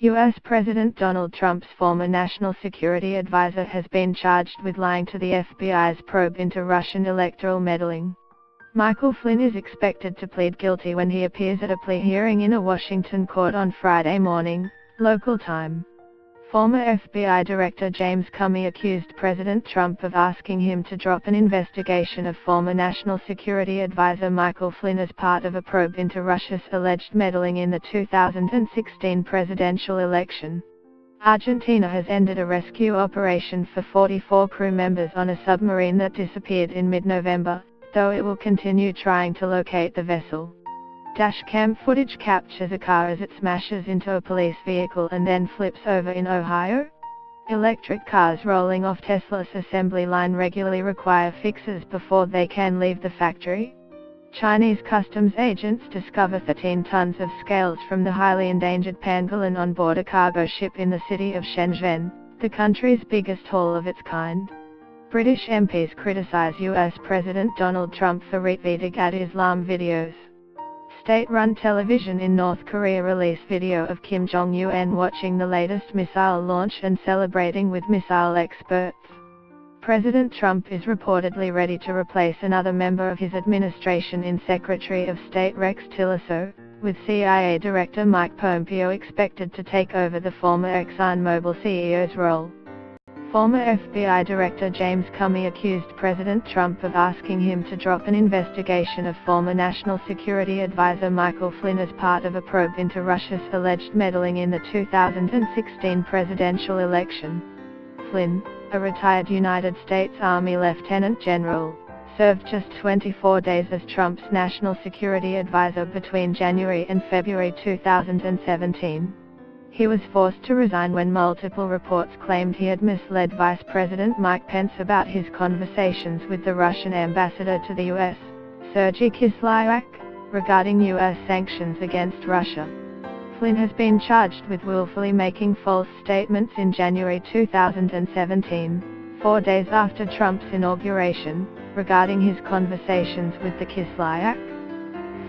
U.S. President Donald Trump's former national security advisor has been charged with lying to the FBI's probe into Russian electoral meddling. Michael Flynn is expected to plead guilty when he appears at a plea hearing in a Washington court on Friday morning, local time. Former FBI Director James Comey accused President Trump of asking him to drop an investigation of former National Security Advisor Michael Flynn as part of a probe into Russia's alleged meddling in the 2016 presidential election. Argentina has ended a rescue operation for 44 crew members on a submarine that disappeared in mid-November, though it will continue trying to locate the vessel. Dashcam footage captures a car as it smashes into a police vehicle and then flips over in Ohio. Electric cars rolling off Tesla's assembly line regularly require fixes before they can leave the factory. Chinese customs agents discover 13 tons of scales from the highly endangered pangolin on board a cargo ship in the city of Shenzhen, the country's biggest haul of its kind. British MPs criticize US President Donald Trump for retweeting anti-Islam videos. State-run television in North Korea released video of Kim Jong-un watching the latest missile launch and celebrating with missile experts. President Trump is reportedly ready to replace another member of his administration in Secretary of State Rex Tillerson, with CIA Director Mike Pompeo expected to take over the former ExxonMobil CEO's role. Former FBI Director James Comey accused President Trump of asking him to drop an investigation of former National Security Advisor Michael Flynn as part of a probe into Russia's alleged meddling in the 2016 presidential election. Flynn, a retired United States Army Lieutenant General, served just 24 days as Trump's National Security Advisor between January and February 2017. He was forced to resign when multiple reports claimed he had misled Vice President Mike Pence about his conversations with the Russian ambassador to the U.S., Sergei Kislyak, regarding U.S. sanctions against Russia. Flynn has been charged with willfully making false statements in January 2017, 4 days after Trump's inauguration, regarding his conversations with the Kislyak.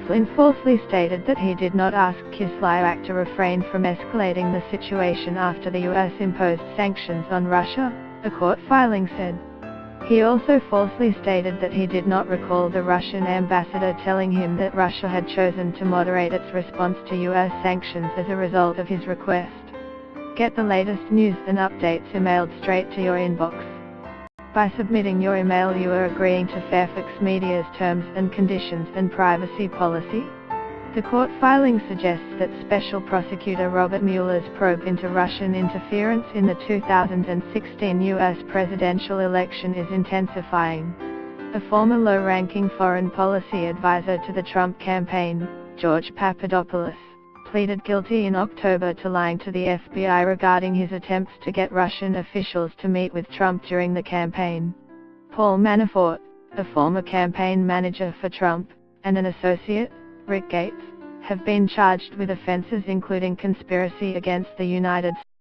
Flynn falsely stated that he did not ask Kislyak to refrain from escalating the situation after the U.S. imposed sanctions on Russia, a court filing said. He also falsely stated that he did not recall the Russian ambassador telling him that Russia had chosen to moderate its response to U.S. sanctions as a result of his request. Get the latest news and updates emailed straight to your inbox. By submitting your email, you are agreeing to Fairfax Media's terms and conditions and privacy policy. The court filing suggests that Special Prosecutor Robert Mueller's probe into Russian interference in the 2016 U.S. presidential election is intensifying. A former low-ranking foreign policy advisor to the Trump campaign, George Papadopoulos, pleaded guilty in October to lying to the FBI regarding his attempts to get Russian officials to meet with Trump during the campaign. Paul Manafort, a former campaign manager for Trump, and an associate, Rick Gates, have been charged with offenses including conspiracy against the United States.